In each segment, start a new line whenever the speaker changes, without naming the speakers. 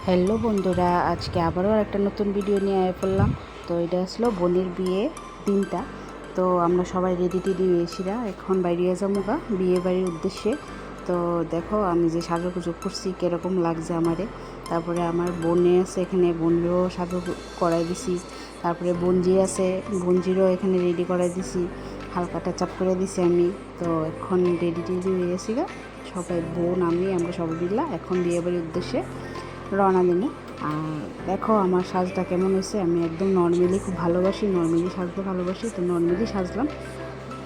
Hello বন্ধুরা, আজকে আবারও একটা নতুন ভিডিও নিয়ে আয় পড়লাম। তো এটা আসলো বোনের বিয়ে দিনটা। তো আমরা সবাই রেডি টেডি হয়েছিরা, এখন বাইরে যাবো বিয়ে বাড়ির উদ্দেশ্যে। তো দেখো আমি যে সাজুগুজু করছি কীরকম লাগছে আমারে। তারপরে আমার বোনে আছে, এখানে বোনেরও সাজু করাই দিছি। তারপরে বোনজি আছে, বোনজিরও এখানে রেডি করাই দিছি, হালকা টাচ করে দিছি আমি। তো এখন রেডি টেডি হয়ে গেছি গা সবাই, বোন আমরা সবাই মিলা এখন বিয়ে বাড়ির উদ্দেশ্যে রওনা দেবো। আর দেখো আমার সাজটা কেমন হয়েছে। আমি একদম নর্মালি খুব ভালোবাসি, নর্মালি সাজতে ভালোবাসি, তো নর্মালি সাজলাম।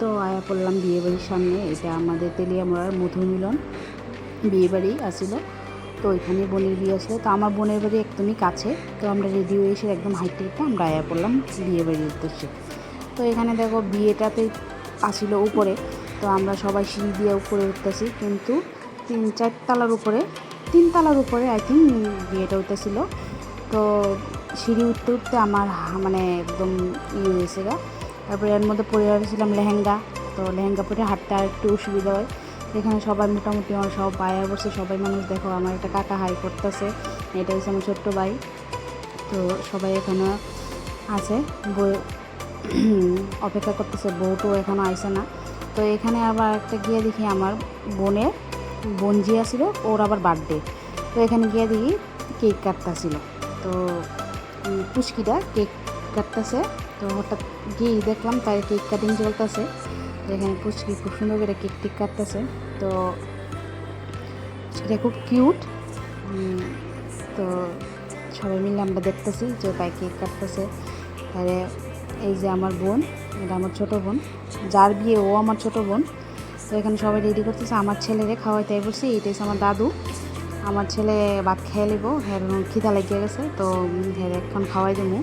তো আয়া পড়লাম বিয়েবাড়ির সামনে। এটা আমাদের তেলিয়ামুড়ার মধু মিলন বিয়েবাড়ি আসিল। তো ওইখানে বোনের বিয়ে আসলো। তো আমার বোনের বাড়ি একদমই কাছে। তো আমরা রেডি হয়ে এসে একদম হাইটে আমরা আয়া পড়লাম বিয়েবাড়ির উদ্দেশ্যে। তো এখানে দেখো বিয়েটাতে আসিল উপরে। তো আমরা সবাই সিঁড়ি দিয়ে উপরে উঠতেছি, কিন্তু 3-4 তলার উপরে আই থিঙ্ক বিয়েটা উঠতেছিল। তো সিঁড়ি উঠতে উঠতে আমার মানে একদম হয়েছে গা। তারপরে এর মধ্যে পরে আসছিলাম লেহেঙ্গা। তো লেহেঙ্গা পরে হাঁটতে আর একটু অসুবিধা হয়। এখানে সবাই মোটামুটি আমার সব পায়ে বসে, সবাই মানুষ দেখো আমার একটা কাকা হাই করতেছে, এটা হচ্ছে আমার ছোট্ট ভাই। তো সবাই এখানে আছে, বই অপেক্ষা করতেছে, বউটো এখনও আইসে না। তো এখানে আবার একটা গিয়ে দেখি আমার বোনের বোনজি আসিল, ওর আবার বার্থডে। তো এখানে গিয়ে দেখি কেক কাটতেছিল। তো পুচকিটা কেক কাটতেছে। তো হঠাৎ গিয়ে দেখলাম তার কেক কাটিং চলতেছে। তো এখানে পুচকি খুব সুন্দর করে কেক টেক কাটতেছে। তো এটা খুব কিউট। তো সবাই মিলে আমরা দেখতেছি যে তাই কেক কাটতেছে। তাহলে এই যে আমার বোন, এটা আমার ছোটো বোন, যার বিয়ে ও আমার ছোটো বোন। তো এখানে সবাই রেডি করতেছে, আমার ছেলেরে খাওয়াইতে বসছি। এটা হচ্ছে আমার দাদু। আমার ছেলে ভাত খেয়ে নিব, হ্যাঁ খিদা লেগে গেছে, তো হ্যাঁ এখন খাওয়াই দেবো।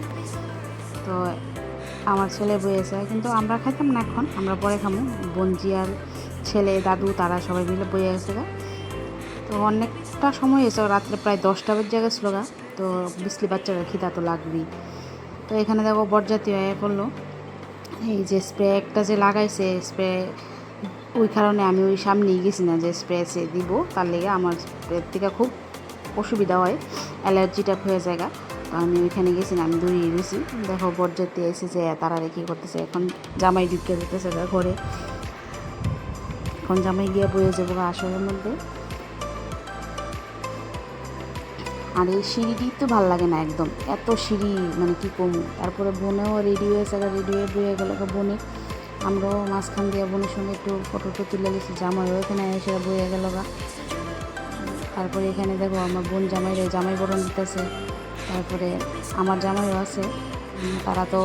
তো আমার ছেলে বইয়েছে, কিন্তু আমরা খাইতাম না, এখন আমরা পরে খামো। বোনজি আর ছেলে দাদু তারা সবাই মিলে বইয়ে গেছে গা। তো অনেকটা সময় হয়েছে, রাত্রে প্রায় 10টা বেজে গেছিলো গা। তো বিসলি বাচ্চারা খিদা তো লাগবেই। তো এখানে দেখো বরযাত্রী হয়ে পড়লো। এই যে স্প্রে একটা যে লাগাইছে স্প্রে, ওই কারণে আমি ওই সামনেই গেছি না, যে স্প্রে সে দিব তার লেগে আমার স্প্রের থেকে খুব অসুবিধা হয়, অ্যালার্জিটা হয়ে যায়। তো আমি ওইখানে গেছি না, আমি দূরেই গেছি। দেখো বরযাত্রী এসে যে তারা রেখে করতেছে, এখন জামাই ঢুকে যেতেছে ঘরে। এখন জামাই গিয়ে বয়ে যাবো আসরের মধ্যে। আর এই সিঁড়িটি তো ভালো লাগে না একদম, এত সিঁড়ি মানে কী কমু। তারপরে বোনেও রেডি হয়েছে, রেডি হয়ে বয়ে গেল বোনে। আমরাও মাঝখান দিয়ে বোনের সঙ্গে একটু ফটো তুলে গেছি, জামাইও এখানে এসে বয়ে গেল গা। তারপরে এখানে দেখো আমার বোন জামাই বরণ দিতেছে। তারপরে আমার জামাইও আছে, তারা তো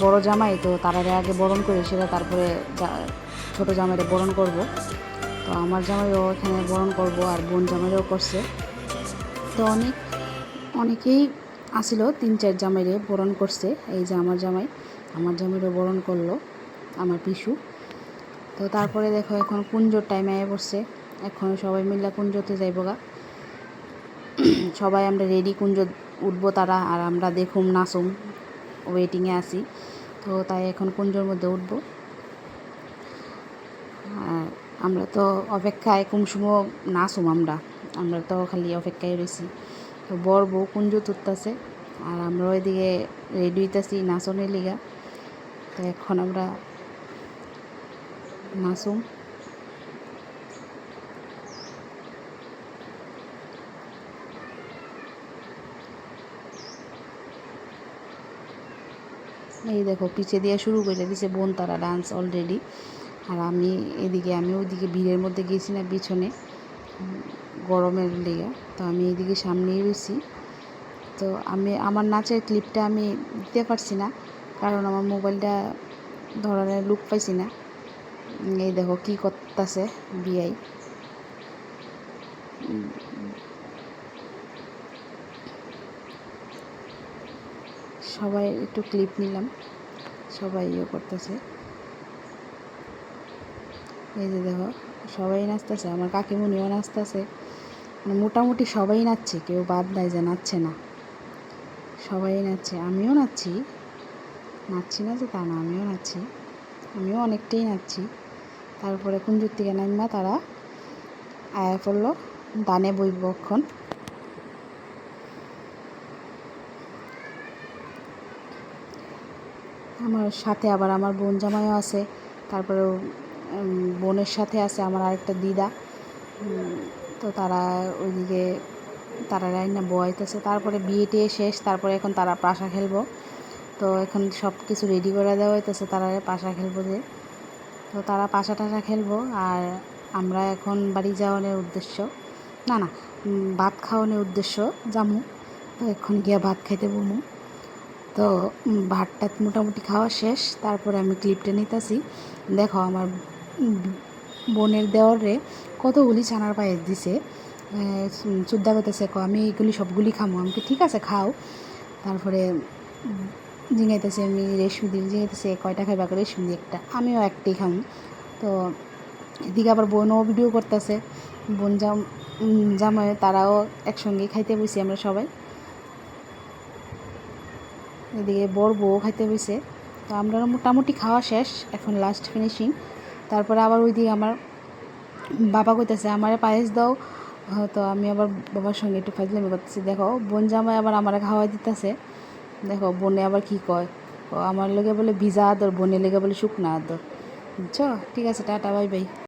বড় জামাই, তো তারা আগে বরণ করে সেটা তারপরে ছোটো জামাইরে বরণ করব। তো আমার জামাইও এখানে বরণ করব, আর বোন জামাইও করছে। তো অনেকেই আসিল, 3-4 জামাইরে বরণ করছে। এই যে আমার জামাইরও বরণ করলো আমার পিসু। তো তারপরে দেখো এখন কুঞ্জোর টাইম আয়ে পড়ছে, এখন সবাই মিলে কুঞ্জতে যাইব গা। সবাই আমরা রেডি, কুঞ্জ উঠবো তারা, আর আমরা দেখুম নাচুম, ওয়েটিংয়ে আসি। তো তাই এখন কুঞ্জোর মধ্যে উঠবো। আর আমরা তো অপেক্ষায় কুমসুমো নাচুম, আমরা তো খালি অপেক্ষায় রয়েছি। তো বর বউ কুঞ্জ তুলতেছে, আর আমরা ওইদিকে রেডি হইতেছি নাচনের লিগা। তো এখন আমরা নাচুম। এই দেখো পিছে দিয়ে শুরু করে দিছে বোন তারা ডান্স অলরেডি। আর আমি ওইদিকে ভিড়ের মধ্যে গেছি না পিছনে, গরমের লেগে। তো আমি এইদিকে সামনেই রয়েছি। তো আমার নাচের ক্লিপটা আমি দিতে পারছি না, কারণ আমার মোবাইলটা ধরনের লুক পাইছি না। এই দেখো কী করতেছে বিয়াই। সবাই একটু ক্লিপ নিলাম, সবাই করতেছে। এই যে দেখো সবাই নাচতেছে, আমার কাকিমুনিও নাচতেছে, মানে মোটামুটি সবাই নাচছে, কেউ বাদ নাই যে নাচছে না, সবাই নাচছে। আমিও নাচছি না যে তা না, আমিও নাচছি, আমিও অনেকটাই নাচছি। তারপরে কুঞ্জুর থেকে নামা তারা আয়া পড়লো, ডানে বইব অক্ষণ। আমার সাথে আবার আমার বোন জামাইও আছে, তারপরেও বোনের সাথে আছে আমার আরেকটা দিদা। তো তারা ওইদিকে তারা রান্না বয়াইতেছে। তারপরে বিয়ে টিয়ে শেষ, তারপরে এখন তারা পাশা খেলবো। তো এখন সব কিছু রেডি করে দেওয়া হইতেছে, তারা পাশা খেলবো যে। তো তারা পাশা টাশা খেলবো আর আমরা এখন বাড়ি যাওয়ানোর উদ্দেশ্য, না না ভাত খাওয়ানোর উদ্দেশ্য যামু। তো এখন গিয়া ভাত খাইতে বমু। তো ভাতটা মোটামুটি খাওয়া শেষ, তারপরে আমি ক্লিপটা নিতেছি। দেখো আমার বোনের দেওয়ারে কতগুলি ছানার পায়েস দিছে, চুদ্দা করতেছে, আমি এইগুলি সবগুলি খামো। আমি ঠিক আছে খাও। তারপরে জিঙাইতেছে, আমি রেশমি দিয়ে জিঙাইতেছে কয়টা খাইবা করে, রেশমি দিয়ে একটা, আমিও একটাই খামো। তো এদিকে আবার বোনও ভিডিও করতেছে, বোন জামাই তারাও একসঙ্গে খাইতে বসি আমরা সবাই। এদিকে বড় বউ খাইতে বসে। তো আমরা মোটামুটি খাওয়া শেষ, এখন লাস্ট ফিনিশিং। তারপরে আবার ওইদিকে আমার বাবা কইতেছে আমারে পায়েস দাও। তো আমি আবার বাবার সঙ্গে একটু ফাজলামি করতেছি। দেখো বোন জামাই আবার আমারে খাওয়াই দিতেছে। দেখো বোনে আবার কি কয়, ও আমার লেগে বলে ভিজা আদর, বোনের লেগে বলে শুকনা আদর। বুঝছো? ঠিক আছে, টাটা, বাই বাই।